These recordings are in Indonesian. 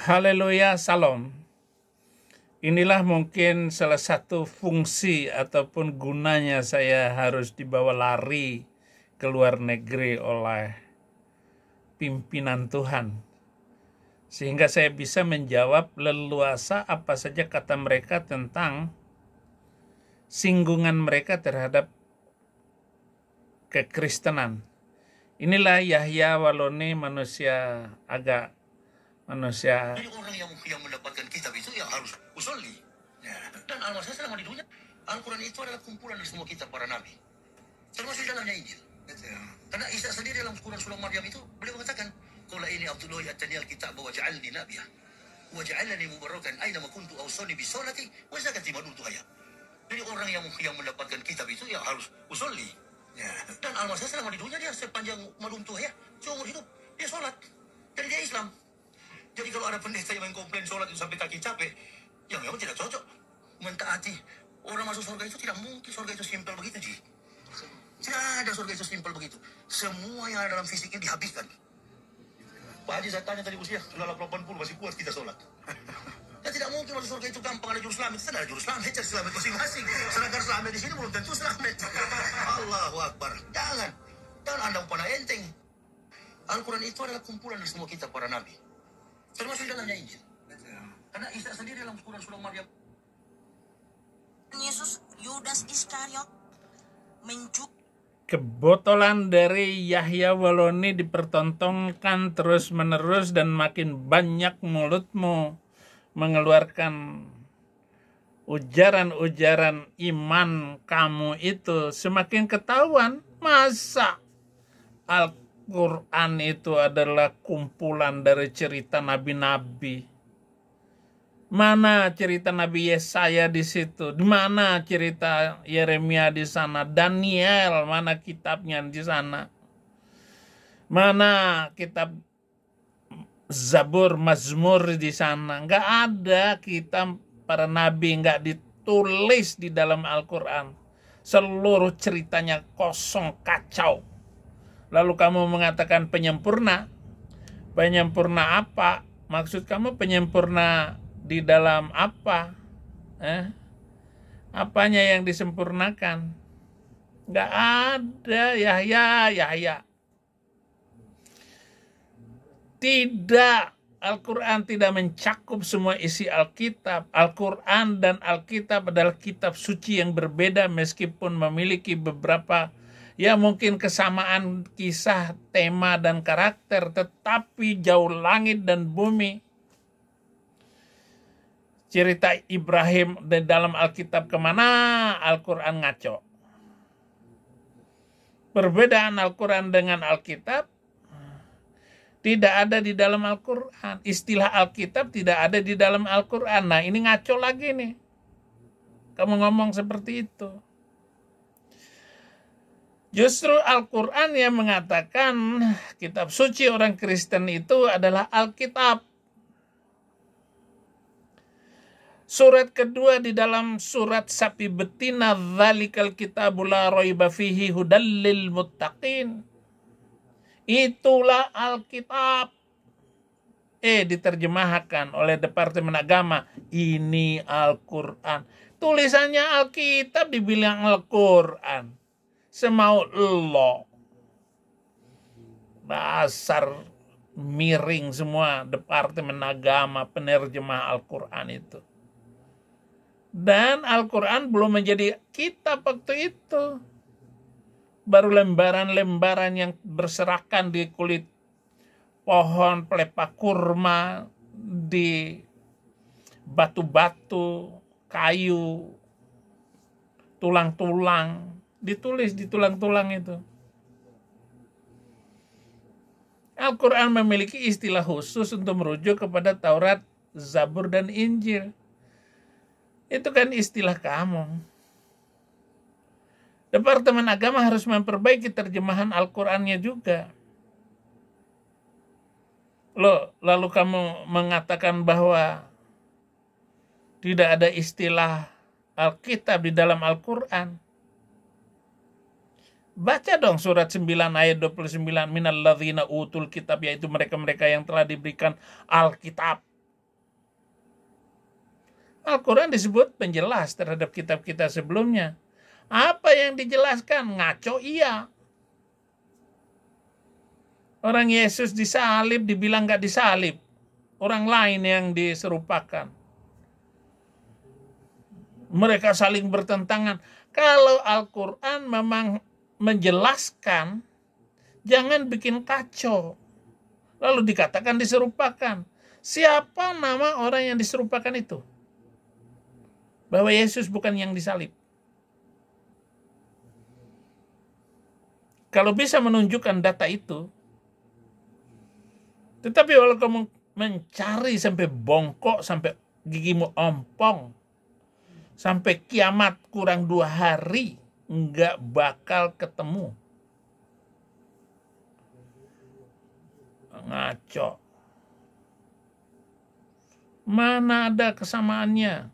Haleluya, salam. Inilah mungkin salah satu fungsi ataupun gunanya saya harus dibawa lari ke luar negeri oleh pimpinan Tuhan. Sehingga saya bisa menjawab leluasa apa saja kata mereka tentang singgungan mereka terhadap kekristenan. Inilah Yahya Waloni, manusia Jadi orang yang mendapatkan kitab itu yang harus usolli. Ya. Dan al-masih selama di dunia, Al-Quran itu adalah kumpulan dari semua kitab para nabi. Termasuk di dalamnya Injil. Betul. Karena Isa sendiri dalam Quran surah Maryam itu, beliau mengatakan, Qul ini Abdullah atani al-kitab wa ja'alni nabiyya wa ja'alani mubarakan aina ma kuntu awsani bi salati wa zakati ma dumtu hayya. Jadi orang yang mendapatkan kitab itu yang harus usolli. Ya. Dan al-masih selama di dunia dia sepanjang ma dumtu hayya, seumur hidup dia sholat. Jadi dia Islam. Jadi kalau ada pendeta yang mengkomplain sholat itu sampai kaki capek, ya memang tidak cocok. Mentaati orang masuk surga itu tidak mungkin. Surga itu simpel begitu, Ji. Tidak ada surga itu simpel begitu. Semua yang ada dalam fisik ini dihabiskan. Pak Haji, saya tanya tadi usia sudah 80 masih kuat kita sholat. Ya tidak mungkin masuk surga itu gampang. Ada juru selamat. Tidak ada juru selamat. Cari selamat masing-masing. Sedangkan selamat di sini belum tentu selamat. Allahu Akbar. Jangan Anda pandang enteng. Al-Quran itu adalah kumpulan dari semua kitab para nabi. Termasuk di dalamnya Injil. Karena Isa sendiri dalam Quran surah Maryam. Yesus, Yudas Iskariot Kebotolan dari Yahya Waloni dipertontonkan terus-menerus dan makin banyak mulutmu mengeluarkan ujaran-ujaran iman kamu itu semakin ketahuan. Masa Al-Quran itu adalah kumpulan dari cerita nabi-nabi? Mana cerita Nabi Yesaya di situ? Di mana cerita Yeremia di sana? Daniel, mana kitabnya di sana? Mana kitab Zabur, Mazmur di sana? Nggak ada kitab para nabi, nggak ditulis di dalam Al-Quran. Seluruh ceritanya kosong, kacau. Lalu kamu mengatakan penyempurna. Penyempurna apa? Maksud kamu penyempurna di dalam apa? Apanya yang disempurnakan? Nggak ada. Yahya. Tidak. Al-Quran tidak mencakup semua isi Alkitab. Al-Quran dan Alkitab adalah kitab suci yang berbeda meskipun memiliki beberapa mungkin kesamaan kisah, tema, dan karakter, tetapi jauh langit dan bumi. Cerita Ibrahim di dalam Alkitab kemana? Al-Quran ngaco. Perbedaan Al-Quran dengan Alkitab tidak ada di dalam Al-Quran. Istilah Alkitab tidak ada di dalam Al-Quran. Nah, ini ngaco lagi nih. Kamu ngomong seperti itu. Justru Al-Quran yang mengatakan kitab suci orang Kristen itu adalah Alkitab. Surat kedua di dalam surat sapi betina, dzalikal kitabul la raiba fihi hudal lil muttaqin. Itulah Alkitab. Diterjemahkan oleh Departemen Agama, ini Al-Quran. Tulisannya Alkitab dibilang Al-Quran. Semau lo. Dasar miring semua Departemen Agama penerjemah Al-Quran itu. Dan Al-Quran belum menjadi kitab waktu itu. Baru lembaran-lembaran yang berserakan di kulit pohon pelepah kurma, di batu-batu, kayu, tulang-tulang. Ditulis di tulang-tulang itu. Al-Quran memiliki istilah khusus untuk merujuk kepada Taurat, Zabur, dan Injil. Itu kan istilah kamu. Departemen Agama harus memperbaiki terjemahan Al-Qurannya juga. Lalu kamu mengatakan bahwa tidak ada istilah Alkitab di dalam Al-Quran. Baca dong surat 9 ayat 29. Minalladzina utul kitab, yaitu mereka-mereka yang telah diberikan Alkitab. Al-Quran disebut penjelas terhadap kitab-kitab sebelumnya. Apa yang dijelaskan? Ngaco iya. Orang Yesus disalib, dibilang gak disalib. Orang lain yang diserupakan. Mereka saling bertentangan. Kalau Al-Quran memang menjelaskan, jangan bikin kacau. Lalu dikatakan diserupakan. Siapa nama orang yang diserupakan itu? Bahwa Yesus bukan yang disalib. Kalau bisa menunjukkan data itu, tetapi kalau kamu mencari sampai bongkok, sampai gigimu ompong, sampai kiamat kurang 2 hari, nggak bakal ketemu. Ngaco. Mana ada kesamaannya?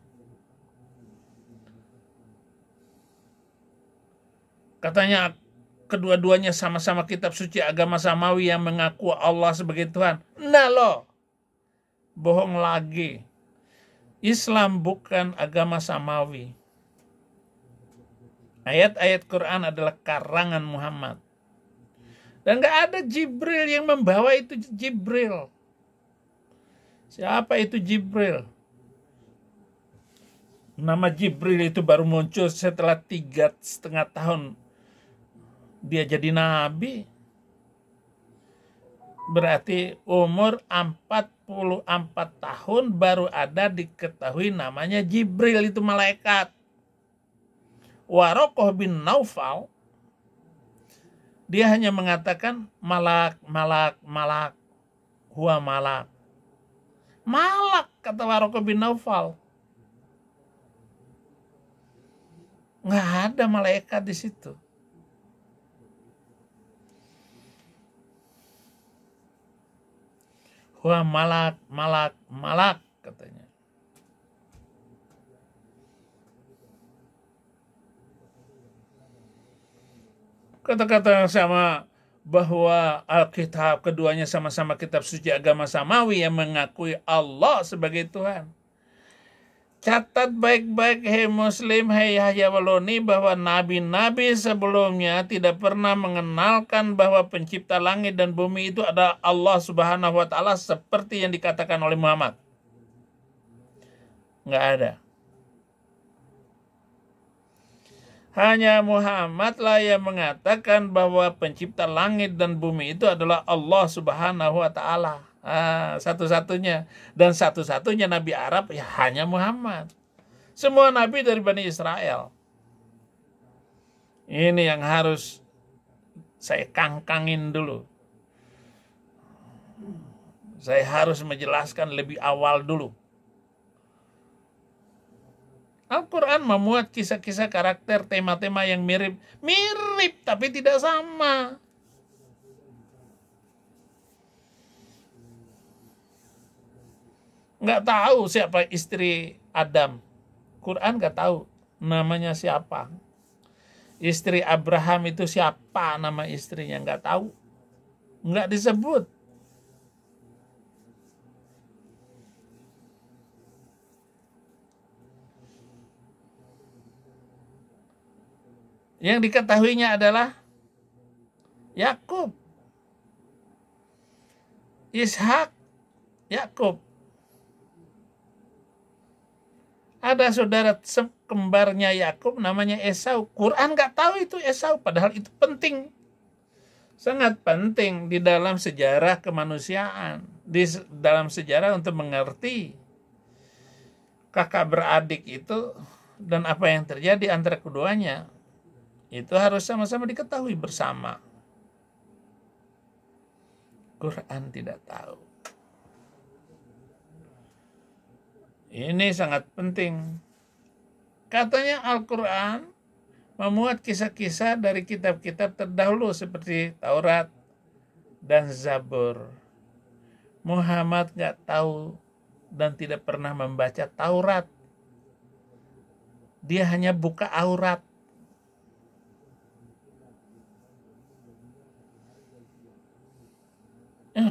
Katanya kedua-duanya sama-sama kitab suci agama samawi yang mengaku Allah sebagai Tuhan. Nah loh, bohong lagi. Islam bukan agama samawi. Ayat-ayat Quran adalah karangan Muhammad. Dan gak ada Jibril yang membawa itu Jibril. Siapa itu Jibril? Nama Jibril itu baru muncul setelah 3,5 tahun dia jadi nabi. Berarti umur 44 tahun baru ada diketahui namanya Jibril, itu malaikat. Warokoh bin Naufal, dia hanya mengatakan malak, malak, malak, huwa malak. Malak, kata Warokoh bin Naufal. Nggak ada malaikat di situ. Wah, malak, malak, malak, katanya. Kata-kata yang sama bahwa Alkitab keduanya sama-sama kitab suci agama samawi yang mengakui Allah sebagai Tuhan. Catat baik-baik, hei Muslim, hei Yahya Waloni, bahwa nabi-nabi sebelumnya tidak pernah mengenalkan bahwa pencipta langit dan bumi itu adalah Allah Subhanahu wa Ta'ala seperti yang dikatakan oleh Muhammad. Nggak ada. Hanya Muhammadlah yang mengatakan bahwa pencipta langit dan bumi itu adalah Allah Subhanahu wa Ta'ala. Satu-satunya, dan satu-satunya nabi Arab ya hanya Muhammad. Semua nabi dari Bani Israel. Ini yang harus saya kangkangin dulu. Saya harus menjelaskan lebih awal dulu. Al-Quran memuat kisah-kisah karakter, tema-tema yang mirip tapi tidak sama. Nggak tahu siapa istri Adam. Quran nggak tahu namanya siapa. Istri Abraham itu siapa nama istrinya, nggak tahu. Nggak disebut. Yang diketahuinya adalah Yakub, Ishak, Yakub. Ada saudara kembarnya Yakub namanya Esau. Quran nggak tahu itu Esau, padahal itu penting. Sangat penting di dalam sejarah kemanusiaan, di dalam sejarah untuk mengerti kakak beradik itu dan apa yang terjadi antara keduanya. Itu harus sama-sama diketahui bersama. Quran tidak tahu. Ini sangat penting. Katanya Al-Quran memuat kisah-kisah dari kitab-kitab terdahulu seperti Taurat dan Zabur. Muhammad nggak tahu dan tidak pernah membaca Taurat. Dia hanya buka aurat.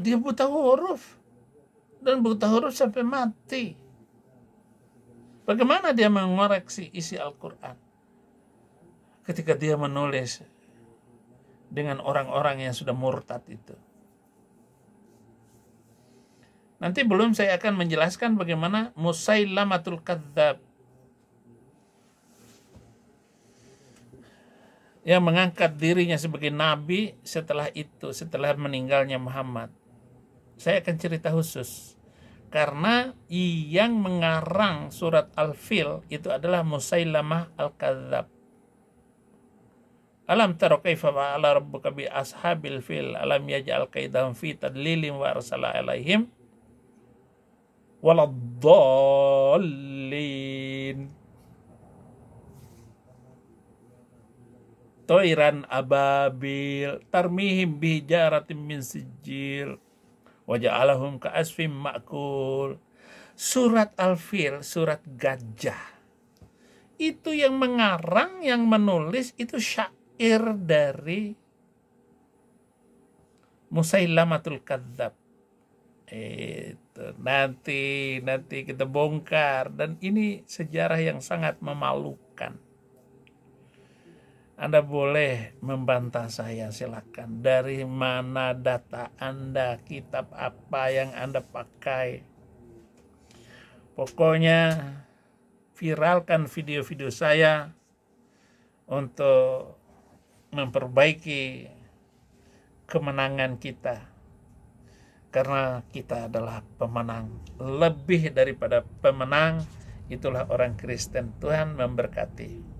Dia buta huruf. Dan buta huruf sampai mati. Bagaimana dia mengoreksi isi Al-Quran ketika dia menulis dengan orang-orang yang sudah murtad itu? Nanti belum saya akan menjelaskan bagaimana Musailamatul Kadzdzab yang mengangkat dirinya sebagai nabi setelah meninggalnya Muhammad. Saya akan cerita khusus. Karena yang mengarang surat Al-Fil itu adalah Musailamah Al-Kadzdzab. Alam tara kaifa fa'ala rabbuka bi ashabil fil alam yaj'al kaidahum fi tadlilin wa arsala alaihim waladdallin toiran ababil tarmihim bihijaratin min sijil waja'alahum ka'asfim ma'kul. Surat Al-Fil, surat gajah. Itu yang mengarang, yang menulis itu syair dari Musailamatul Kadzdzab. Itu nanti kita bongkar, dan ini sejarah yang sangat memalukan. Anda boleh membantah saya, silakan. Dari mana data Anda, kitab apa yang Anda pakai. Pokoknya viralkan video-video saya untuk memperbaiki kemenangan kita. Karena kita adalah pemenang. Lebih daripada pemenang, itulah orang Kristen. Tuhan memberkati.